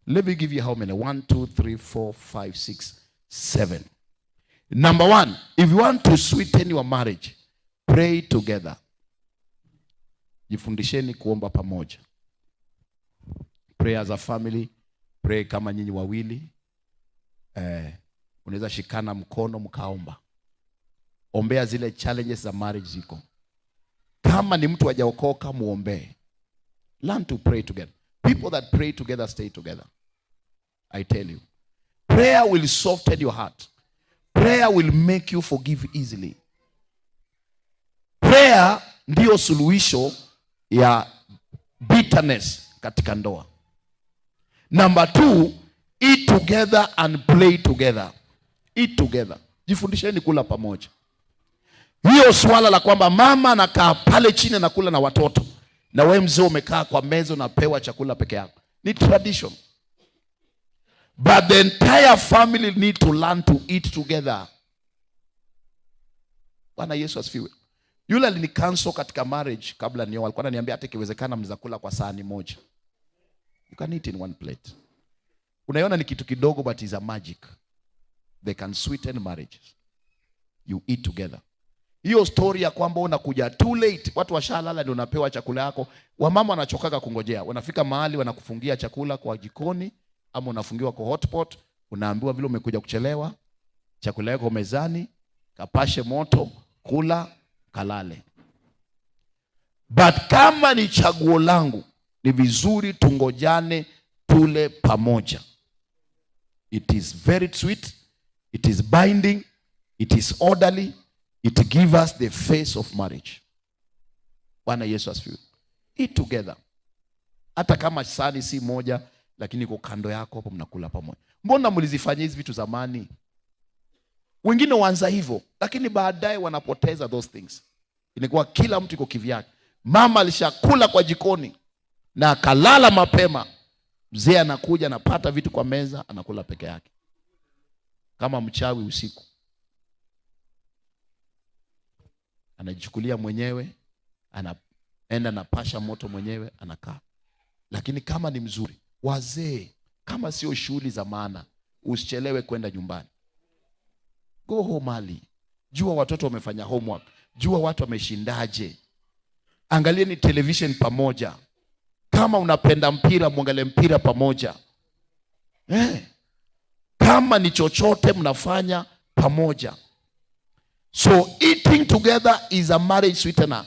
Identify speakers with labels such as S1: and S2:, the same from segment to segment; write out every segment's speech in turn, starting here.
S1: Let me give you how many. 1, 2, 3, 4, 5, 6, 7. Number 1, if you want to sweeten your marriage, pray together. Jifundisheni kuomba pamoja. Pray as a family. Pray kama nyinyi wawili. Unaweza shikana mkono mkaomba. Ombea zile challenges za marriage ziko. Kama ni mtu hajaokoka muombe. Learn to pray together. People that pray together stay together. I tell you. Prayer will soften your heart. Prayer will make you forgive easily. Prayer ndio suluhisho ya bitterness katika ndoa. Number 2, eat together and play together. Eat together. Jifundisheni kula pamoja. Hiyo swala la kwamba mama anakaa pale chini na kula na watoto na wewe mzee umekaa kwa meza unapewa chakula peke yako, ni tradition. But the entire family need to learn to eat together. Bwana Yesu asifiwe. Yule alinicancel katika marriage kabla nioa, alikuwa ananiambia hata ikiwezekana mnaweza kula kwa sahani moja. You can eat in one plate. Unaiona ni kitu kidogo but is a magic. They can sweeten marriages. You eat together. Hiyo story ya kwamba unakuja too late, watu washalala ndio unapewa chakula yako. Wamama wanachokaga kungojea. Wanafika mahali wanakufungia chakula kwa jikoni ama unafungiwa kwa hotpot, unaambiwa vile umekuja kuchelewa, chakula yako mezani, kapashe moto, kula, kalale. But kama ni chaguo langu, ni vizuri tungojane tule pamoja. It is very sweet, it is binding, it is orderly, it gives us the face of marriage. Bwana Yesu asifiwe. Eat together. Hata kama sahani si moja, lakini kwa kando yako hapo mnakula pamoja. Mbona mlizifanyia hizi vitu zamani? Wengine waanza hivyo, lakini baadaye wanapoteza those things. Inakuwa kila mtu yuko kivyake. Mama alishakula kwa jikoni na akalala mapema. Mzee anakuja anapata vitu kwa meza, anakula peke yake. Kama mchawi usiku. Anajichukulia mwenyewe, anaenda na pasha moto mwenyewe, anakaa. Lakini kama ni mzuri, wazee, kama sio shughuli za maana, usichelewe kwenda nyumbani. Go home early. Jua watoto wamefanya homework. Jua watu wameshindaje. Angalieni television pamoja. Kama unapenda mpira, muangalie mpira pamoja. Kama ni chochote mnafanya pamoja. So eating together is a marriage sweetener.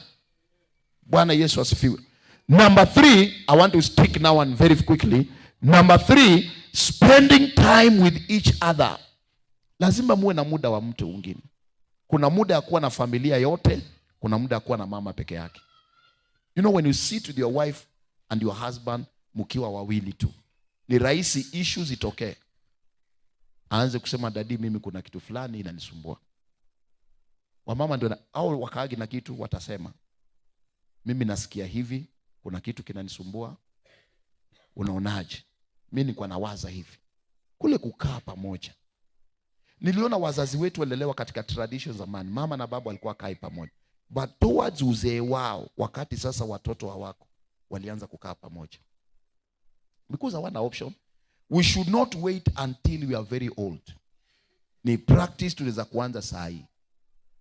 S1: Bwana Yesu asifiwe. Number 3, I want to stick now and very quickly. Number 3, spending time with each other. Lazima muwe na muda wa mtu mwingine. Kuna muda ya kuwa na familia yote, kuna muda ya kuwa na mama peke yake. You know, when you sit with your wife and your husband, mkiwa wawili tu, ni rahisi issues itokee. Aanze kusema dadi, mimi kuna kitu fulani inanisumbua. Wamama ndio au wakaagi na kitu watasema, mimi nasikia hivi, kuna kitu kinanisumbua. Unaonaje? Mimi nilikuwa nawaza hivi. Kule kukaa pamoja. Niliona wazazi wetu walelewa katika traditions zamani. Mama na baba walikuwa kai pamoja. But towards uzee wao, wakati sasa watoto hawako, walianza kukaa pamoja. Because hawana option. We should not wait until we are very old. Ni practice tunaweza kuanza saa hii.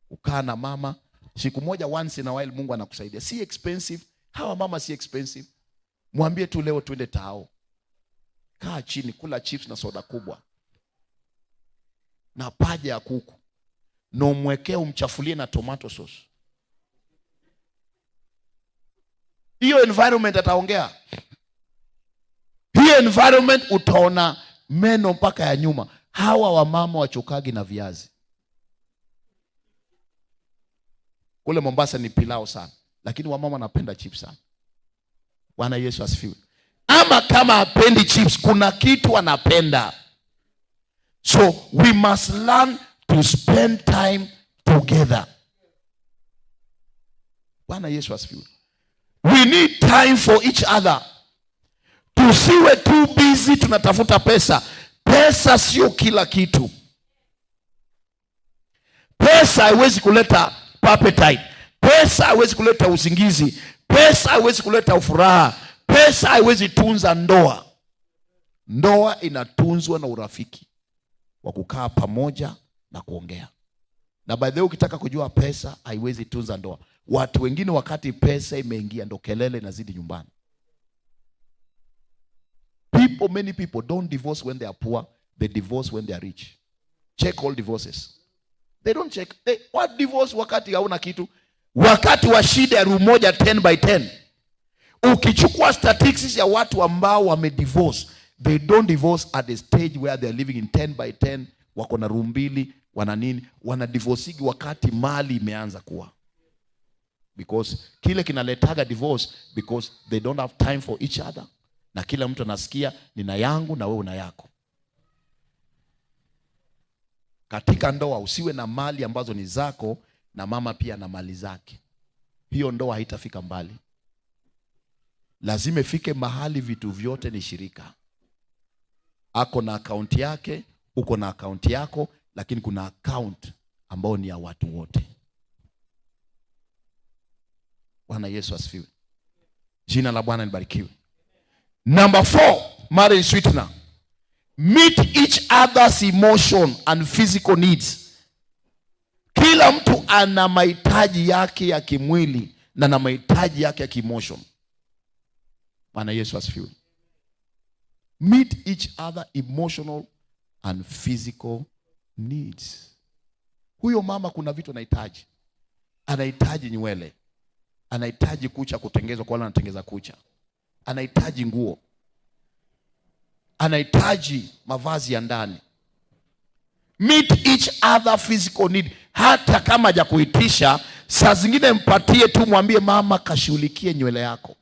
S1: Ukaa na mama siku moja, once in a while, Mungu anakusaidia. Si expensive. Hawa mama si expensive. Mwambie tu leo twende tao. Kaa chini, kula chips na soda kubwa na paja ya kuku, na umwekee umchafulie na tomato sauce. Hiyo environment ataongea. Hiyo environment utaona meno mpaka ya nyuma. Hawa wamama wachokagi na viazi. Kule Mombasa ni pilau sana, lakini wamama wanapenda chips sana. Bwana Yesu asifiwe. Ama kama hapendi chips, kuna kitu anapenda. So we must learn to spend time together. Bwana Yesu asifiwe. We need time for each other. Tusiwe too busy tunatafuta pesa. Pesa sio kila kitu. Pesa haiwezi kuleta appetite. Pesa haiwezi kuleta usingizi. Pesa haiwezi kuleta furaha. Pesa haiwezi tunza ndoa. Ndoa inatunzwa na urafiki wa kukaa pamoja na kuongea. Na by the way, ukitaka kujua pesa haiwezi tunza ndoa. Watu wengine wakati pesa imeingia ndo kelele inazidi nyumbani. Many people don't divorce when they are poor, they divorce when they are rich. Check all divorces. They don't check. What divorce wakati hauna kitu? Wakati wa shida ya room moja 10 by 10. Ukichukua statistics ya watu ambao wamedivorce, they don't divorce at the stage where they are living in 10 by 10, wako na room mbili, wana nini, wana divorce wakati mali imeanza kuwa. Because kile kinaletaga divorce because they don't have time for each other. Na kila mtu anasikia nina yangu na wewe una yako. Katika ndoa usiwe na mali ambazo ni zako na mama pia na mali zake. Hiyo ndoa haitafika mbali. Lazima ifike mahali vitu vyote ni shirika. Ako na akaunti yake, uko na akaunti yako, lakini kuna account ambao ni ya watu wote. Bwana Yesu asifiwe. Jina la Bwana libarikiwe. Number 4, marriage sweetener. Meet each other's emotion and physical needs. Kila mtu ana mahitaji yake ya kimwili na na mahitaji yake ya kiemotion. Bwana Yesu asifiwe. Meet each other emotional and physical needs. Huyo mama kuna vitu anahitaji. Anahitaji nywele. Anahitaji kucha kutengezwa kwa wale wanatengeza kucha. Anahitaji nguo. Anahitaji mavazi ya ndani. Meet each other physical need. Hata kama hajakuitisha, saa zingine mpatie tu, mwambie mama kashughulikie nywele yako.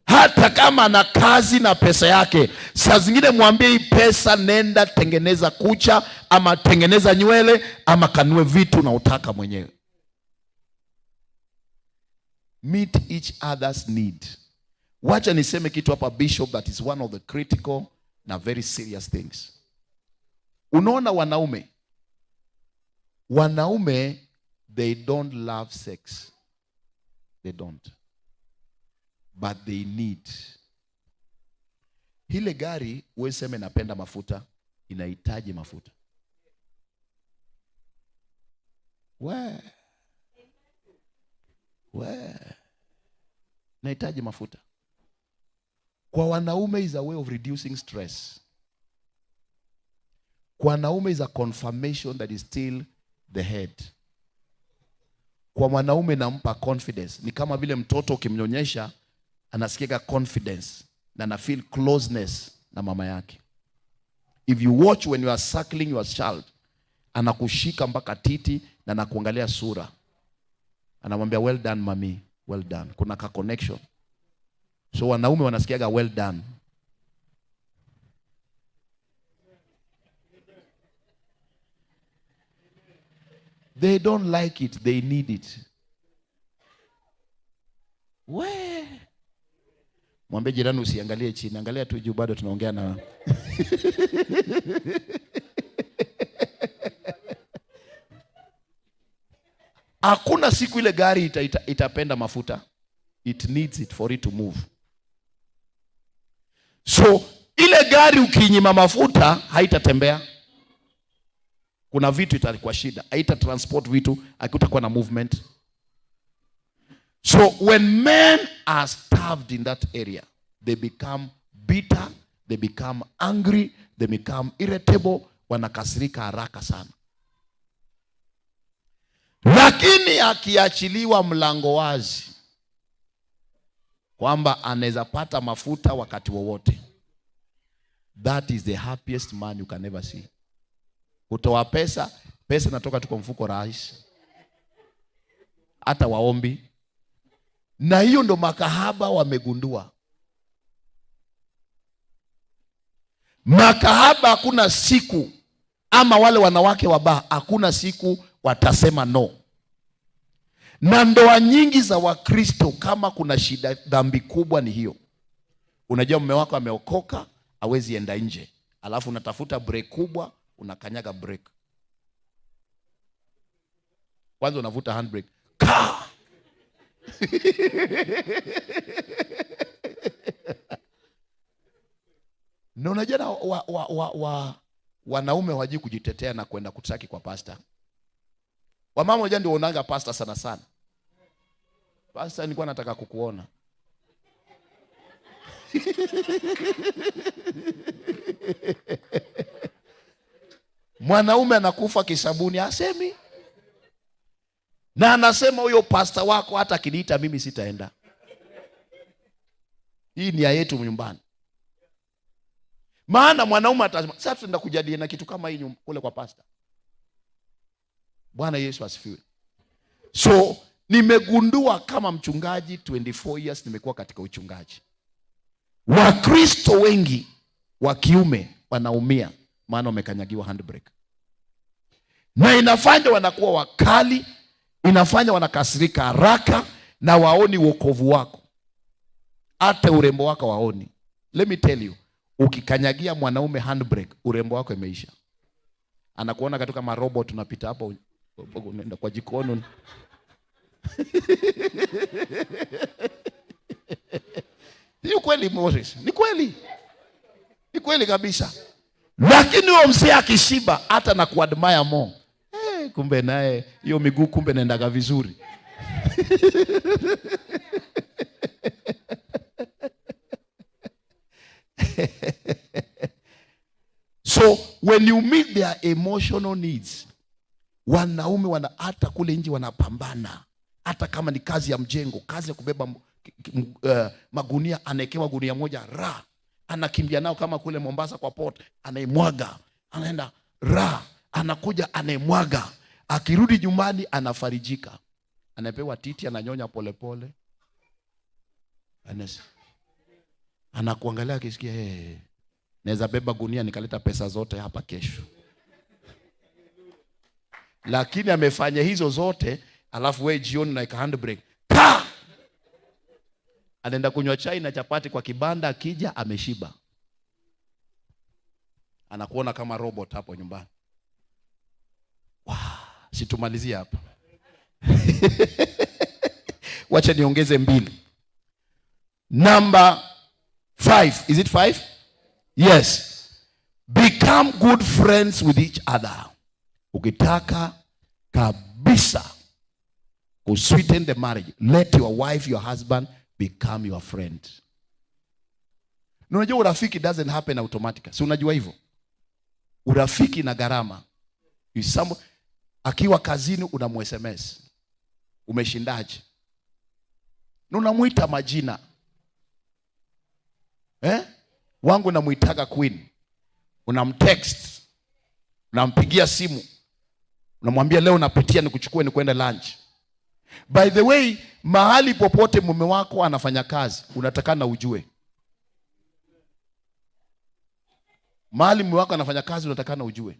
S1: Hata kama ana kazi na pesa yake, saa zingine mwambie hii pesa nenda tengeneza kucha ama tengeneza nywele ama kanue vitu na utaka mwenyewe. Meet each other's need. Wacha niseme kitu hapa Bishop, that is one of the critical na very serious things. Unaona wanaume they don't love sex. They don't. But they need. Hile gari wewe sema napenda mafuta, inahitaji mafuta. Inahitaji mafuta. Kwa wanaume is a way of reducing stress. Kwa wanaume is a confirmation that is still the head. Kwa mwanaume nampa confidence. Ni kama vile mtoto ukimnyonyesha anasikia confidence na na feel closeness na mama yake. If you watch when you are suckling your child, anakushika mpaka titi na anakuangalia sura. Anamwambia well done mommy, well done. Kuna ka connection. So wanaume wanasikiaga well done. They don't like it, they need it. Mwambie jirani usiangalie chini, angalia tu juu, bado tunaongea na. Hakuna siku ile gari itapenda mafuta. It needs it for it to move. So ile gari ukinyima mafuta haitatembea. Kuna vitu itakuwa shida, haita transport vitu, hakutakuwa na movement. So when men are starved in that area, they become bitter, they become angry, they become irritable, wanakasirika haraka sana. Lakini akiachiliwa mlango wazi kwamba anaweza pata mafuta wakati wowote, that is the happiest man you can ever see. Kutoa pesa inatoka tu kwa mfuko rahisi. Hata waombi. Na hiyo ndo makahaba wamegundua. Makahaba hakuna siku, ama wale wanawake wabaya hakuna siku watasema no. Na ndoa nyingi za Wakristo kama kuna shida, dhambi kubwa ni hiyo. Unajua mume wako ameokoka, hawezi enda nje. Alafu unatafuta break kubwa, unakanyaga break. Kwanza unavuta handbrake. Na unajua wanaume hawajui kujitetea na kwenda kutaki kwa pastor. Wamama wajua ndio wanaanga pastor sana sana. Pastor, nilikuwa nataka kukuona. Mwanaume anakufa kisabuni asemi. Na anasema huyo pastor wako hata kiniita mimi sitaenda. Hii ni ya yetu nyumbani. Maana mwanaume atasema sasa tunaenda kujadiliana kitu kama hii kule kwa pastor. Bwana Yesu asifiwe. So nimegundua kama mchungaji 24 years nimekuwa katika uchungaji. Wakristo wengi wa kiume wanaumia maana wamekanyagiwa handbrake. Na inafanya wanakuwa wakali, inafanya wanakasirika haraka na waoni wokovu wako. Hata urembo wako waoni. Let me tell you, ukikanyagia mwanaume handbrake, urembo wako imeisha. Anakuona katika marobot unapita hapo unaenda kwa jikoni. Ni kweli Moses, ni kweli. Ni kweli kabisa. Lakini huyo mzee akishiba hata na kuadmire more. Kumbe naye hiyo miguu kumbe naendaga vizuri. So when you meet their emotional needs, wanaume hata kule nje wanapambana. Hata kama ni kazi ya mjengo, kazi ya kubeba magunia, anaekewa gunia moja anakimbia nao kama kule Mombasa kwa port, anaimwaga, anaenda anakuja anaimwaga, akirudi nyumbani anafarijika, anapewa titi, ananyonya polepole, anakuangalia akisikia naweza beba gunia nikaleta pesa zote hapa kesho. Lakini amefanya hizo zote, alafu wewe jioni na handbrake. Anaenda kunywa chai na chapati kwa kibanda, akija ameshiba. Anakuona kama robot hapo nyumbani. Situmalizie hapa. Wacha niongeze 2. Number 5. Is it 5? Yes. Become good friends with each other. Ukitaka kabisa kusweeten the marriage, let your wife, your husband become your friend. Unajua urafiki doesn't happen automatically. Si unajua hivyo? Urafiki na gharama. Akiwa kazini unamu-SMS. Umeshindaje? Na unamuita majina. Wangu namuitaga Queen. Unamtext. Unampigia simu. Unamwambia leo napitia nikuchukue ni kwenda lunch. By the way, mahali popote mume wako anafanya kazi, unatakana ujue. Mahali mume wako anafanya kazi unatakana ujue.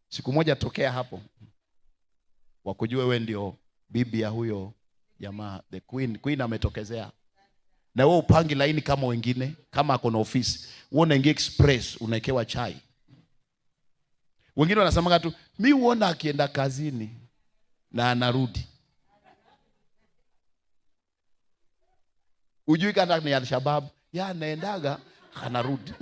S1: Siku moja tokea hapo, wakujue wewe ndio bibi ya huyo jamaa, the queen. Queen ametokezea. Na wewe upangi laini kama wengine, kama ako na ofisi. Wewe unaingia express, unaekewa chai. Wengine wanasema tu, mimi huona akienda kazini na anarudi. Ujui kama ni Al-Shabaab, anaendaga anarudi.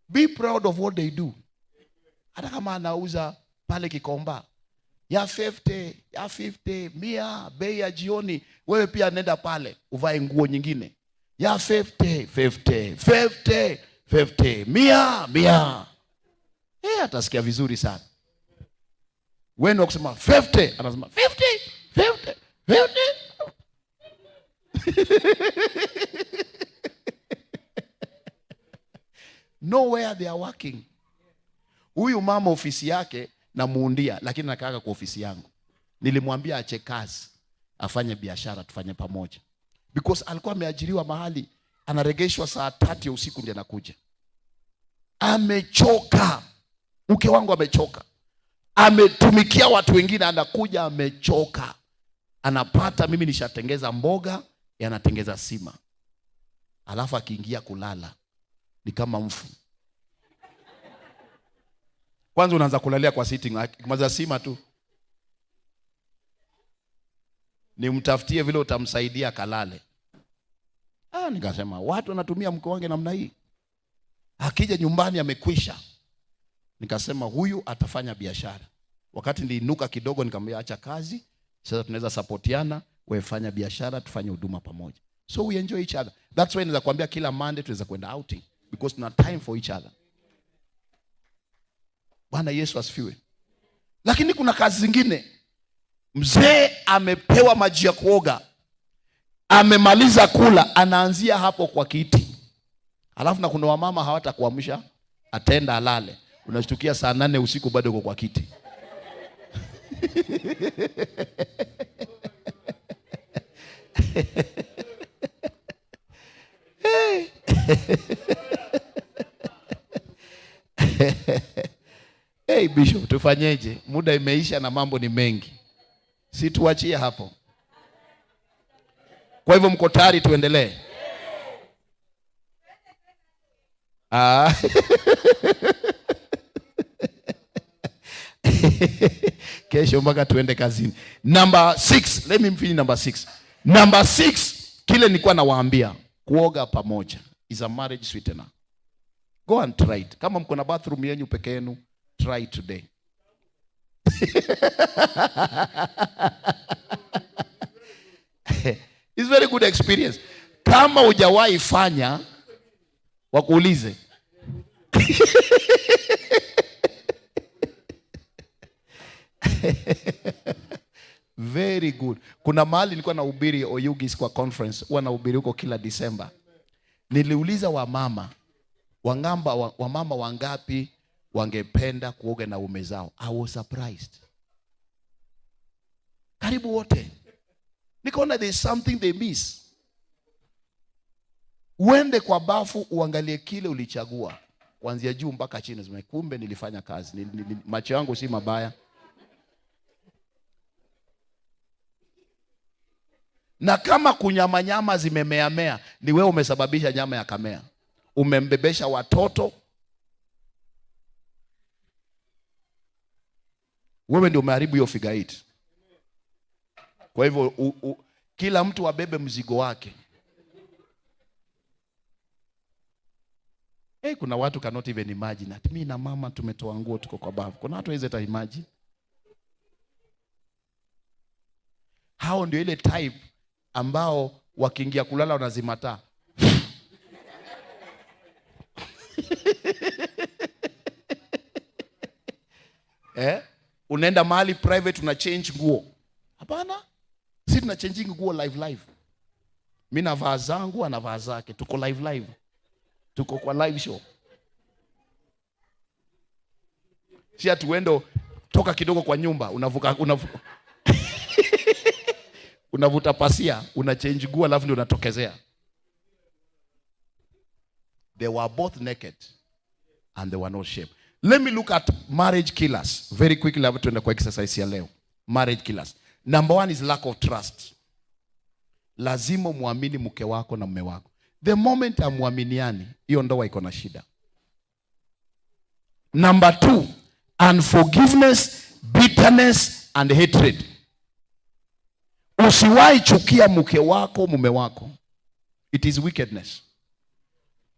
S1: Be proud of what they do. Hata kama anauza pale Kikomba ya 50, ya 50, 100, bei ya jioni, wewe pia nenda pale uvae nguo nyingine ya 50, 50, 50, 50, 100. Atasikia vizuri sana. Wewe ukisema 50, anasema 50, 50, 50. Nowhere they are working. Huyu mama ofisi yake namuundia, lakini nakaka kwa ofisi yangu. Nilimwambia ache kazi, afanye biashara, tufanye pamoja. Because alikuwa ameajiriwa mahali, anaregeshwa saa 3 ya usiku ndiye anakuja. Amechoka. Mke wangu amechoka. Ametumikia watu wengine, anakuja amechoka. Anapata mimi nishatengeza mboga, yanatengeza sima. Alafu akiingia kulala ni kama mfu. Kwanza unaanza kulalia kwa sitting, kumaliza sima tu. nimtafutie vile utamsaidia kalale. Nikasema watu wanatumia mke wangu namna hii. Akija nyumbani amekwisha. Nikasema huyu atafanya biashara. Wakati niliinuka kidogo nikamwambia acha kazi, sasa tunaweza supportiana, wewe fanya biashara, tufanye huduma pamoja. So we enjoy each other. That's why naweza kuambia kila Monday tunaweza kwenda outing because tuna time for each other. Bwana Yesu asifiwe. Lakini kuna kazi zingine. Mzee amepewa maji ya kuoga, amemaliza kula, anaanzia hapo kwa kiti. Alafu na kuna wamama hawatakuamsha, atenda alale. Unashtukia saa 8 usiku bado uko kwa kiti. Hey Bishop, tufanyeje? Muda imeisha na mambo ni mengi. Si tuachie hapo. Kwa hivyo mko tayari tuendelee? Kesho mpaka tuende kazini. Number 6, let me finish number 6. Number 6, kile nilikuwa nawaambia, kuoga pamoja is a marriage sweetener. Go and try it. Kama mko na bathroom yenu peke yenu, try today. It's very good experience. Kama hujawahi fanya, wakuulize. Very good. Kuna mahali nilikuwa nahubiri Oyugis kwa conference, huwa nahubiri huko kila December. Niliuliza wamama wangapi wangependa kuoga na ume zao. I was surprised. Karibu wote. Nikaona there's something they miss. Uende kwa bafu uangalie kile ulichagua kuanzia juu mpaka chini. Kumbe nilifanya kazi. Macho yangu si mabaya. Na kama kunyama zimemeamea, ni wewe umesababisha nyama ya kamea. Umembebesha watoto. Wewe ndio umeharibu hiyo figure 8. Kwa hivyo kila mtu abebe mzigo wake. Kuna watu cannot even imagine that mimi na mama tumetoa nguo tuko kwa bafu. Kuna watu hawezi imagine. Hao ndio ile type ambao wakiingia kulala wanazima taa. Unaenda mahali private una change nguo. Hapana. Sisi tuna change nguo live. Mimi navaa zangu, anavaa zake. Tuko live. Tuko kwa live show. Si atuendo toka kidogo kwa nyumba, unavuta pasia, una change nguo alafu ndio unatokezea. They were both naked and they were not shape. Let me look at marriage killers very quickly. Hapo tuende kwa exercise ya leo. Marriage killers. Number 1 is lack of trust. Lazima muamini mke wako na mume wako. The moment amuaminiani, hiyo ndoa iko na shida. Number 2, unforgiveness, bitterness and hatred. Usiwahi chukia mke wako, mume wako. It is wickedness.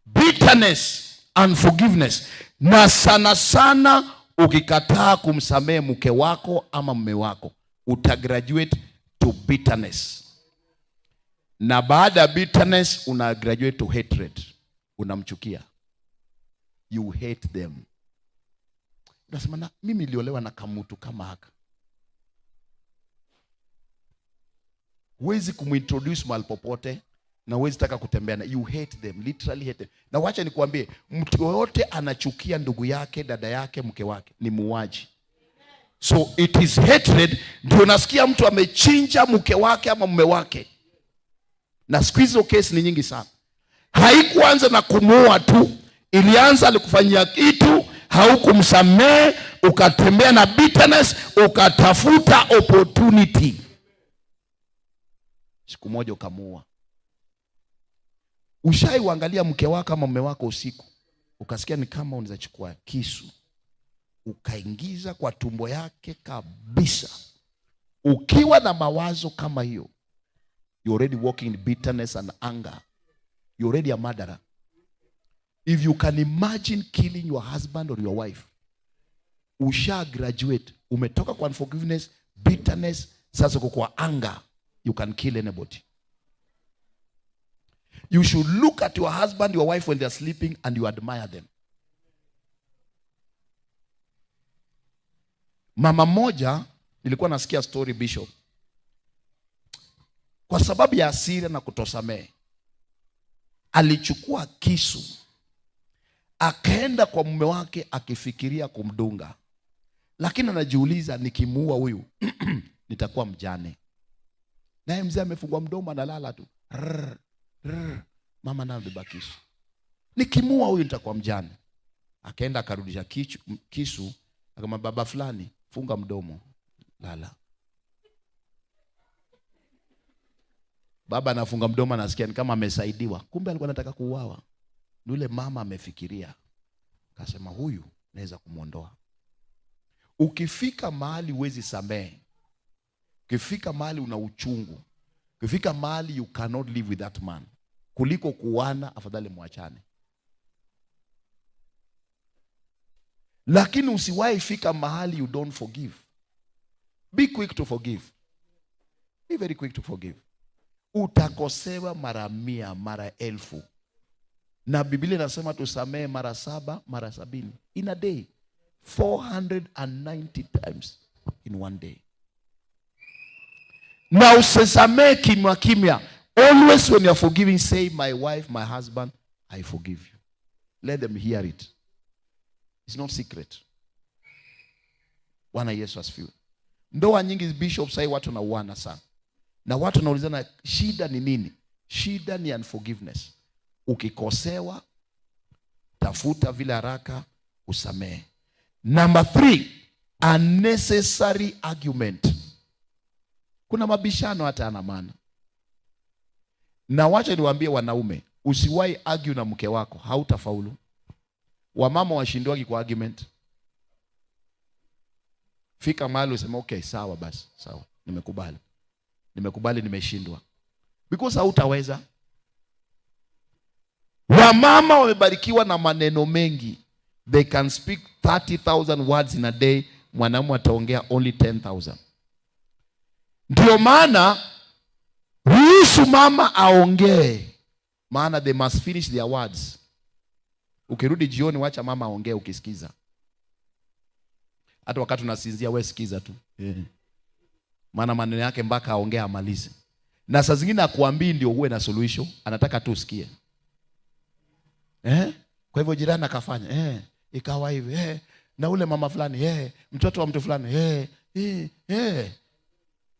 S1: Bitterness, unforgiveness. Na sana ukikataa kumsamehe mke wako ama mume wako, utagraduate to bitterness. Na baada ya bitterness unagraduate to hatred. Unamchukia. You hate them. Unasema mimi niliolewa na kamutu kama haka. Huwezi kumintroduce mahali popote na huwezi taka kutembea na. You hate them, literally hate them. Na wacha nikuambie, mtu yote anachukia ndugu yake, dada yake, mke wake ni muuaji. So it is hatred. Ndio nasikia mtu amechinja mke wake ama mume wake. Na siku hizo kesi ni nyingi sana. Haikuanza na kumuua tu. Ilianza alikufanyia kitu, haukumsamehe, ukatembea na bitterness, ukatafuta opportunity. Siku moja ukamuua. Ushaiangalia mke wako ama mume wako usiku, ukasikia ni kama unaweza chukua kisu ukaingiza kwa tumbo yake kabisa, Ukiwa na mawazo kama hiyo, you're already walking in bitterness and anger. You're already a murderer. If you can imagine killing your husband or your wife, usha graduate, umetoka kwa unforgiveness, bitterness, sasa uko kwa anger, you can kill anybody. You should look at your husband, your wife when they are sleeping and you admire them. Mama moja, nilikuwa nasikia story Bishop. Kwa sababu ya hasira na kutosamehe, alichukua kisu, akaenda kwa mume wake akifikiria kumdunga. Lakini anajiuliza, nikimuua huyu nitakuwa mjane. Naye mzee amefungwa mdomo analala tu. Mama naye amebeba kisu. Nikimuua huyu nitakuwa mjane. Akaenda akarudisha kisu, akamwambia baba fulani, funga mdomo, lala. Baba anafunga mdomo, anasikia ni kama amesaidiwa. Kumbe alikuwa anataka kuuawa. Yule mama amefikiria, akasema huyu naweza kumuondoa. Ukifika mahali huwezi samehe, ukifika mahali una uchungu, ukifika mahali you cannot live with that man, kuliko kuana, afadhali muachane. Lakini usiwahi fika mahali you don't forgive. Be quick to forgive. Be very quick to forgive. Utakosewa mara 100, mara 1000. Na Biblia inasema tusamehe mara 7, mara 70 in a day. 490 times in one day. Na usisamehe kimya kimya. Always when you are forgiving, say, my wife, my husband, I forgive you. Let them hear it. It's not secret. Bwana Yesu asifiwe. Ndoa nyingi Bishop sai watu na uana sana. Na watu naulizana shida ni nini? Shida ni unforgiveness. Ukikosewa, tafuta vile haraka usamehe. Number 3, unnecessary argument. Kuna mabishano hata yana maana. Na wacha niwaambie wanaume, usiwahi argue na mke wako, hautafaulu. Wamama washindwagi kwa argument. Fika mahali useme okay, sawa basi, sawa, nimekubali. Nimekubali nimeshindwa. Because hautaweza. Wamama wamebarikiwa na maneno mengi. They can speak 30,000 words in a day. Mwanamume ataongea only 10,000. Ndio maana ruhusu mama aongee, maana they must finish their words. Ukirudi jioni, wacha mama aongee ukisikiza. Hata wakati unasinzia wewe sikiza tu. Maana maneno yake mpaka aongee amalize. Na saa zingine akuambii ndio uwe na suluhisho, anataka tu usikie. Kwa hivyo jirani akafanya, ikawa hivi, na ule mama fulani, mtoto wa mtu fulani,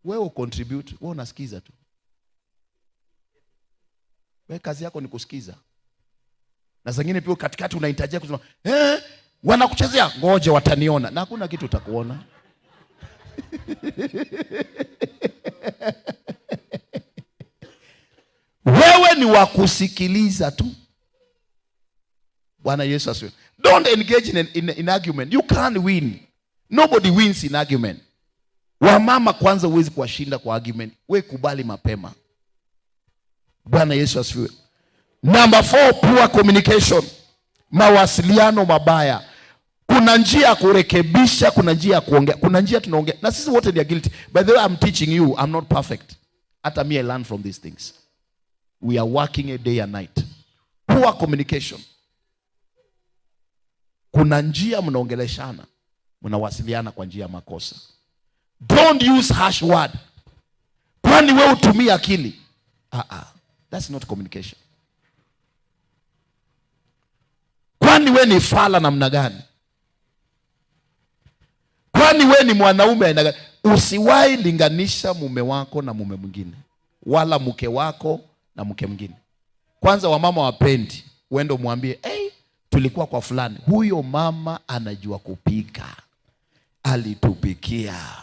S1: wewe ucontribute, wewe unasikiza tu. Wewe kazi yako ni kusikiza. Na zingine pia katikati unahitajia kusema, wanakuchezea, ngoje wataniona. Na hakuna kitu utakuona. Wewe ni wa kusikiliza tu. Bwana Yesu asifiwe. Don't engage in argument. You can't win. Nobody wins in argument. Wamama kwanza huwezi kuwashinda kwa argument. Wewe kubali mapema. Bwana Yesu asifiwe. Number 4, poor communication. Mawasiliano mabaya. Kuna njia ya kurekebisha, kuna njia ya kuongea, kuna njia tunaongea. Na sisi wote ni guilty. By the way, I'm teaching you, I'm not perfect. Hata me I learn from these things. We are working a day and night. Poor communication. Kuna njia mnaongeleshana, mnawasiliana kwa njia ya makosa. Don't use harsh word. Kwani wewe utumie akili? That's not communication. Kwani wewe ni fala namna gani? Kwani wewe ni mwanaume aina gani? Usiwahi linganisha mume wako na mume mwingine, wala mke wako na mke mwingine. Kwanza wamama wapendi, uende umwambie, tulikuwa kwa fulani, huyo mama anajua kupika, alitupikia.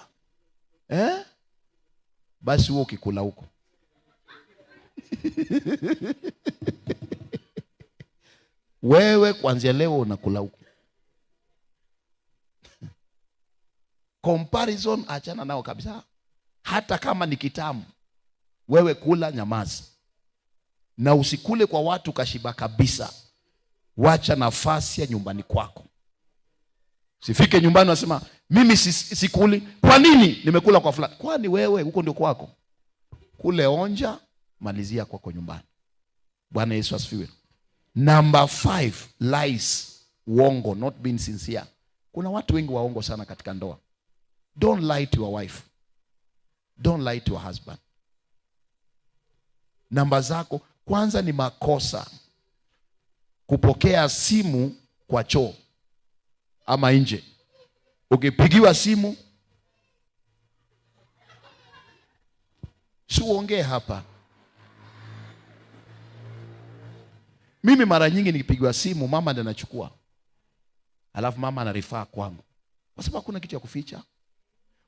S1: Basi wewe ukikula huko. Wewe kuanzia leo unakula huko. Comparison achana nao kabisa. hata kama ni kitamu, wewe kula, nyamaza. Na usikule kwa watu kashiba kabisa. Wacha nafasi ya nyumbani kwako. Sifike nyumbani unasema mimi sikuli. Kwa nini? Nimekula kwa fulani. Kwani wewe huko ndio kwako? Kule onja, malizia kwako nyumbani. Bwana Yesu asifiwe. Number 5, lies. Uongo, not being sincere. Kuna watu wengi waongo sana katika ndoa. Don't lie to your wife. Don't lie to your husband. Namba zako kwanza ni makosa kupokea simu kwa choo ama nje. Ukipigiwa simu, si uongee hapa. Mimi mara nyingi nikipigiwa simu, mama ndiye anachukua. Alafu mama anarifaa kwangu. Kwa sababu hakuna kitu ya kuficha.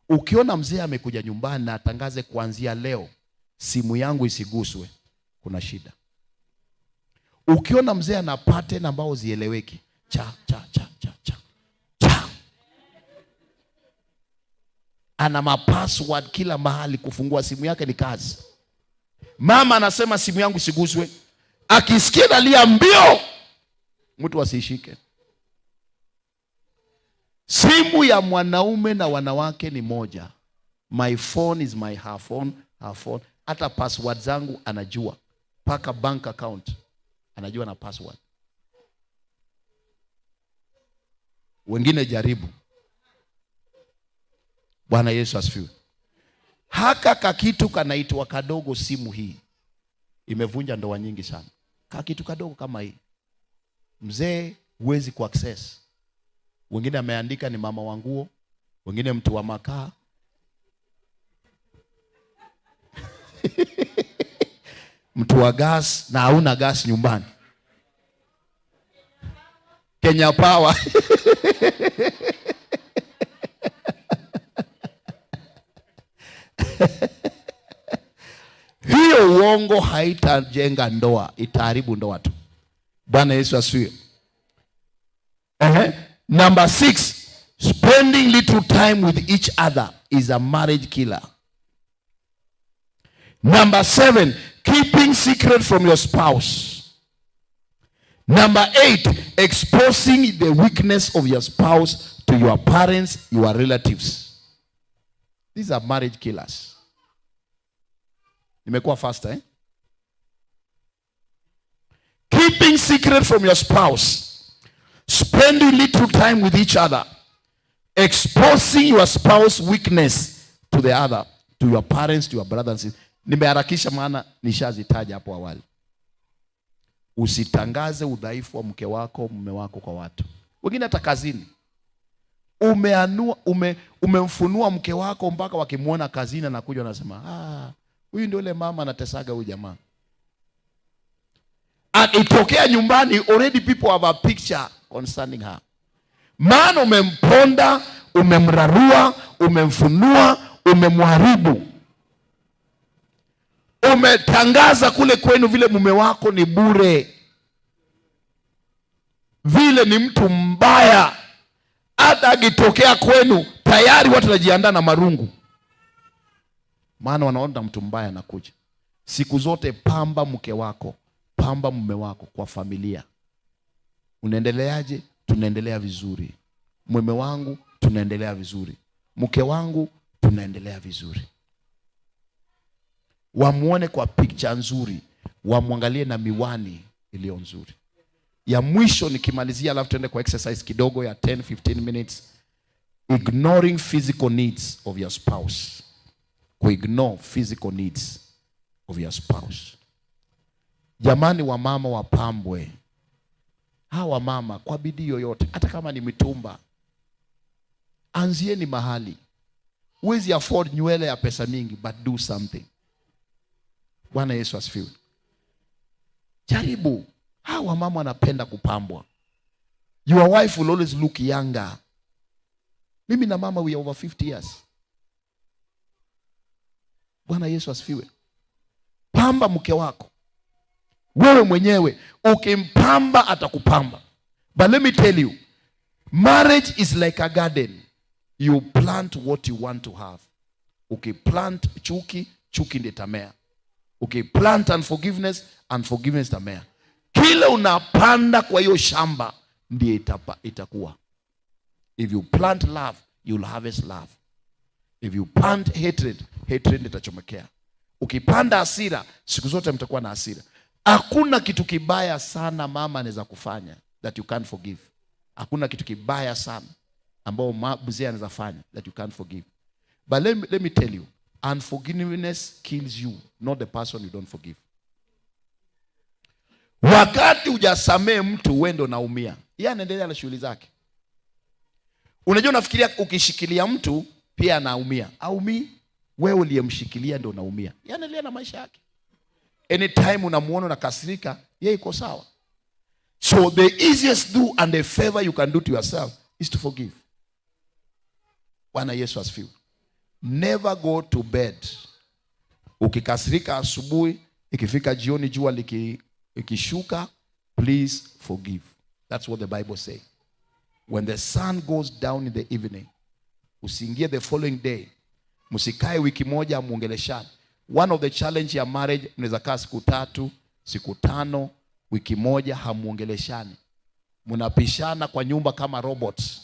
S1: Ukiona mzee amekuja nyumbani na atangaze kuanzia leo simu yangu isiguswe, kuna shida. Ukiona mzee ana pattern ambao zieleweki, cha ana mapassword kila mahali, kufungua simu yake ni kazi. Mama anasema simu yangu isiguswe, akisikia dalia mbio, mtu asishike. Simu ya mwanaume na wanawake ni moja. My phone is my her phone, her phone. Hata password zangu anajua. Paka bank account anajua na password. Wengine jaribu. Bwana Yesu asifiwe. Haka kakitu kanaitwa kadogo, simu hii imevunja ndoa nyingi sana. Kakitu kadogo kama hii, mzee huwezi ku access. Wengine ameandika ni mama wa nguo, wengine mtu wa makaa. Mtu wa gas na hauna gas nyumbani. Kenya Power. Hiyo uongo haitajenga ndoa, itaharibu ndoa tu. Bwana Yesu asifiwe. Number 6, spending little time with each other is a marriage killer. Number 7, keeping secret from your spouse. Number 8, exposing the weakness of your spouse to your parents, your relatives. These are marriage killers. Nimekuwa faster, eh? Keeping secret from your spouse. Spending little time with each other. Exposing your spouse's weakness to the other, to your parents, to your brothers and sisters. Nimeharakisha maana nishazitaja hapo awali. Usitangaze udhaifu wa mke wako, mume wako kwa watu. Wengine hata kazini. Umemfunua mke wako mpaka wakimuona kazini anakuja anasema, huyu ndio yule mama anatesaga huyu jamaa. Akitokea nyumbani, already people have a picture concerning her. Maana umemponda, umemrarua, umemfunua, umemharibu. Umetangaza kule kwenu vile mume wako ni bure, vile ni mtu mbaya. Hata akitokea kwenu tayari watu wanajiandaa na marungu, maana wanaona mtu mbaya anakuja. Siku zote pamba mke wako, pamba mume wako kwa familia. Unaendeleaje? Tunaendelea vizuri. Mume wangu tunaendelea vizuri. Mke wangu tunaendelea vizuri. Wamuone kwa picture nzuri, wamwangalie na miwani iliyo nzuri. Ya mwisho nikimalizia, alafu tuende kwa exercise kidogo ya 10-15 minutes. Ignoring physical needs of your spouse. Ignore physical needs of your spouse. Jamani, wamama wapambwe. Hawa mama kwa bidii yoyote, hata kama ni mitumba, anzieni mahali. Huwezi afford nywele ya pesa mingi, but do something. Bwana Yesu asifiwe. Jaribu. Hawa mama wanapenda kupambwa. Your wife will always look younger. Mimi na mama we are over 50 years. Bwana Yesu asifiwe. Pamba mke wako. Wewe mwenyewe ukimpamba atakupamba. But let me tell you, marriage is like a garden. You plant what you want to have. Ukiplant chuki, chuki ndiyo itamea. Ukiplant unforgiveness, unforgiveness itamea. Kila unapanda kwa hiyo shamba ndiyo itakuwa. If you plant love, you'll harvest love. If you plant hatred, hatred itachomekea. Ukipanda hasira, siku zote mtakuwa na hasira. Hakuna kitu kibaya sana mama anaweza kufanya that you can't forgive. Hakuna kitu kibaya sana ambao mzee anaweza fanya that you can't forgive. But let me tell you, unforgiveness kills you, not the person you don't forgive. Wakati hujasamehe mtu, wewe ndo unaumia. Yeye anaendelea na shughuli zake. Unajua, unafikiria ukishikilia mtu pia anaumia. Aumii, wewe uliyemshikilia ndio unaumia. Yeye anaendelea na maisha yake. Anytime unamuona unakasirika, yeye iko sawa. So the easiest do and the favor you can do to yourself is to forgive. Bwana Yesu asifiwe. Never go to bed ukikasirika asubuhi, ikifika jioni jua likishuka, please forgive. That's what the Bible says. When the sun goes down in the evening, usiingie the following day. Msikae wiki moja muongeleshane. One of the challenge ya marriage, mnaweza kaa siku 3, siku 5, wiki moja hamuongeleshani. Mnapishana kwa nyumba kama robots.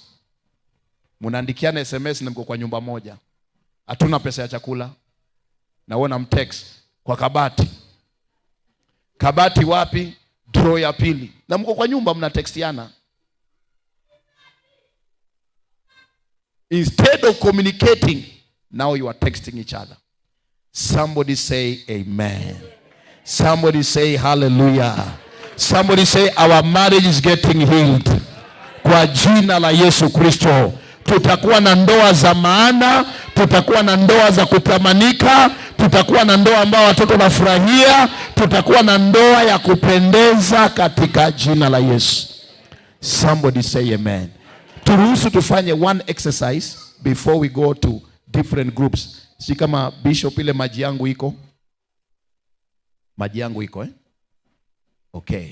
S1: Mnaandikiana SMS na mko kwa nyumba moja. Hatuna pesa ya chakula. Na wewe unamtext kwa kabati. Kabati wapi? Draw ya pili. Na mko kwa nyumba mnatextiana. Instead of communicating, now you are texting each other. Somebody say amen. Somebody say hallelujah. Somebody say our marriage is getting healed. Kwa jina la Yesu Kristo. Tutakuwa na ndoa za maana, tutakuwa na ndoa za kutamanika, tutakuwa na ndoa ambao watoto wanafurahia, tutakuwa na ndoa ya kupendeza katika jina la Yesu. Somebody say amen. Turuhusu tufanye one exercise before we go to different groups. Si kama bishop ile maji yangu iko? Maji yangu iko Okay.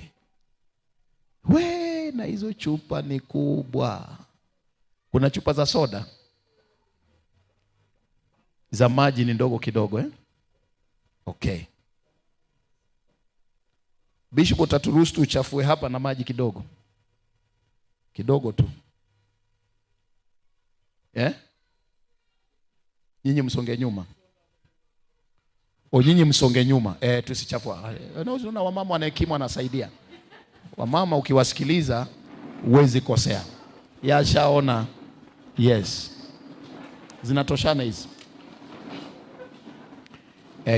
S1: We, na hizo chupa ni kubwa. Kuna chupa za soda? Za maji ni ndogo kidogo Okay. Bishop utaturuhusu tuchafue hapa na maji kidogo. Kidogo tu. Nyinyi msonge nyuma. Nyinyi msonge nyuma. Tusichafua. Unaona wamama wana hekima wanasaidia. Wamama ukiwasikiliza huwezi kosea. Yashaona. Yes. Zinatoshana hizi.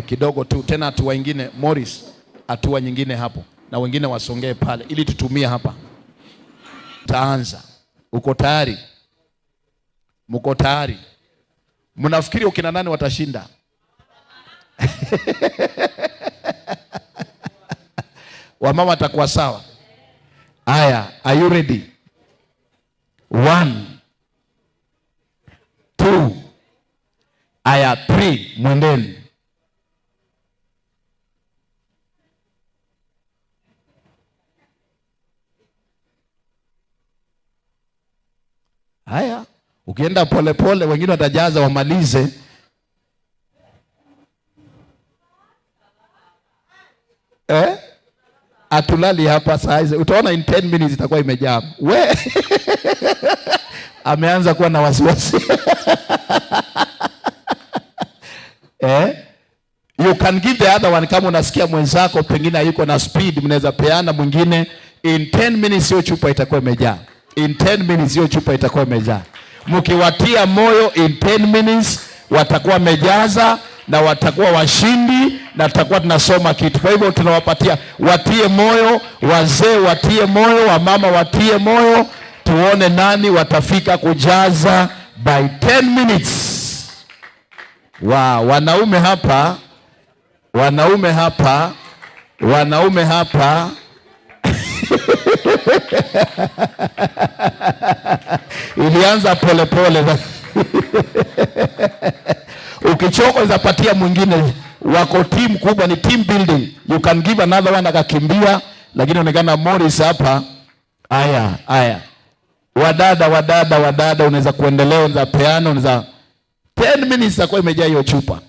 S1: Kidogo tu. Tena hatua nyingine, Morris, hatua nyingine hapo. Na wengine wasongee pale ili tutumie hapa. Taanza. Uko tayari? Mko tayari? Mnafikiri ukina nani watashinda? Wamama watakuwa sawa. Aya, are you ready? 1, 2, aya 3, mwendeni. Haya, ukienda pole pole wengine watajaza wamalize. Atulali hapa saa hizi. Utaona in 10 minutes itakuwa imejaa. We ameanza kuwa na wasiwasi. You can give the other one kama unasikia mwenzako pengine yuko na speed, mnaweza peana mwingine. In 10 minutes hiyo chupa itakuwa imejaa. In 10 minutes hiyo chupa itakuwa imejaa. Mkiwatia moyo in 10 minutes watakuwa wamejaza na watakuwa washindi na tutakuwa tunasoma kitu. Kwa hivyo tunawapatia, watie moyo, wazee watie moyo, wamama watie moyo, tuone nani watafika kujaza by 10 minutes. Wanaume hapa ilianza pole pole. Ukichoka zapatia mwingine. Wako team kubwa, ni team building. You can give another one akakimbia, lakini onekana Morris hapa. Aya. Wadada unaweza kuendelea, unaweza peana, unaweza 10 minutes itakuwa imejaa hiyo chupa.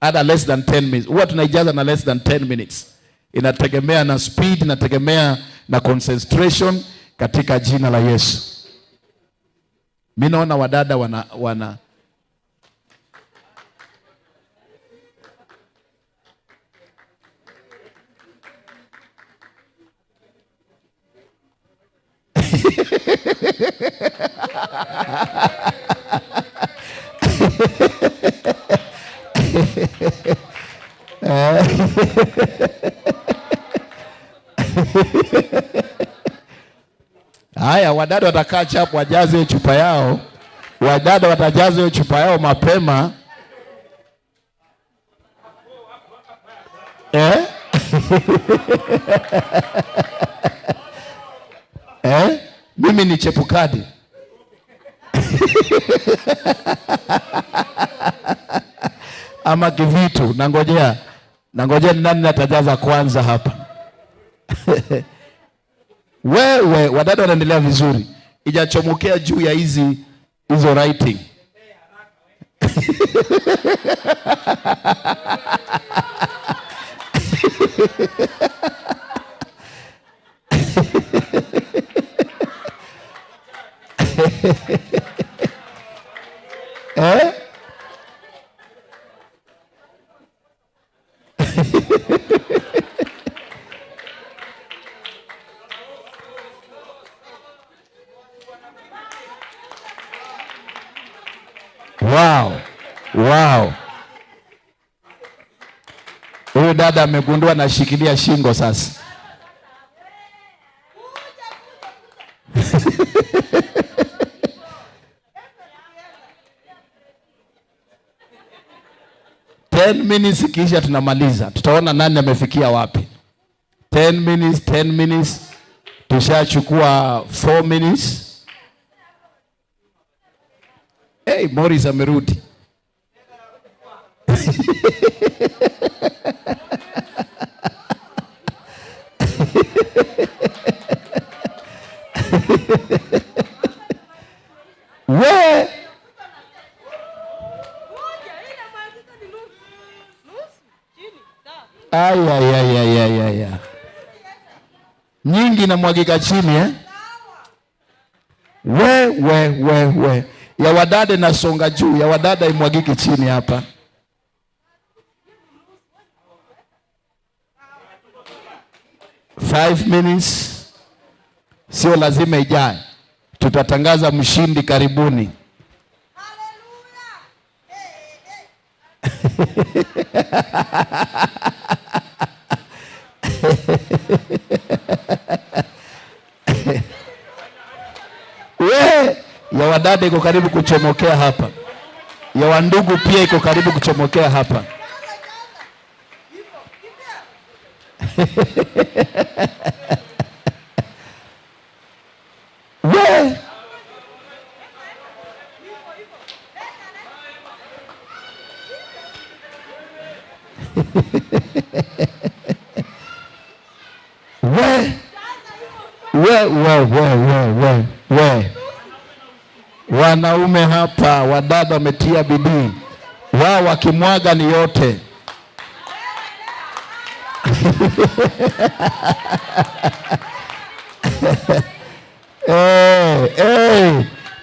S1: Hata less than 10 minutes. Huwa tunaijaza na less than 10 minutes. Inategemea na speed, inategemea na concentration katika jina la Yesu. Mimi naona wadada wana haya, wadada watakaa chapu wajaze chupa yao. Wadada watajaza chupa yao mapema. Mimi ni chepukadi. Ama kivitu, nangojea ni nani atajaza kwanza hapa. Wewe wadada wanaendelea vizuri. Ijachomokea juu ya hizo writing. Wow. Huyu dada amegundua nashikilia shingo sasa. minutes kisha tunamaliza. Tutaona nani amefikia wapi. 10 minutes. Tushachukua 4 minutes. Hey, Morris amerudi. We ay. Nyingi na mwagika chini We. Ya wadada na songa juu, ya wadada imwagiki chini hapa. Five minutes. Sio lazima ijae. Tutatangaza mshindi karibuni. Ya wadada iko karibu kuchomokea hapa. Ya wandugu pia iko karibu kuchomokea hapa. We. Wanaume hapa, wadada wametia bidii. Wao wakimwaga ni yote.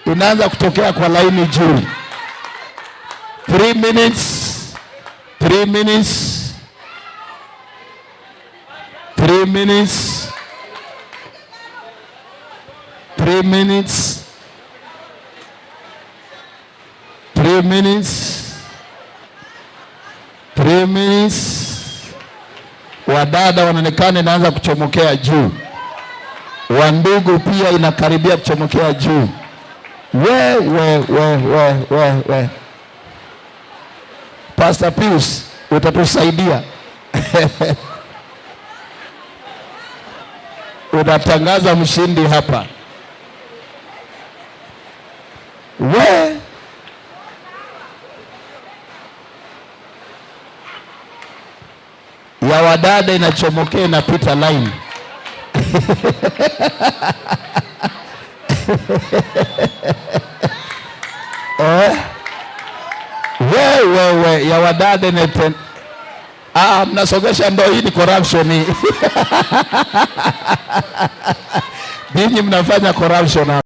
S1: Tunaanza kutokea kwa laini juu. 3 minutes. 3 minutes. 3 minutes. 3 minutes. 3 minutes. 3 minutes. Wadada wanaonekana inaanza kuchomokea juu. Wandugu pia inakaribia kuchomokea juu. We. Pastor Pius, utatusaidia. Utatangaza mshindi hapa. We. Ya wadada inachomokea inapita line. wewe ya wadade neten. Mnasogesha ndoa, hii ni corruption hii. Ninyi mnafanya corruption.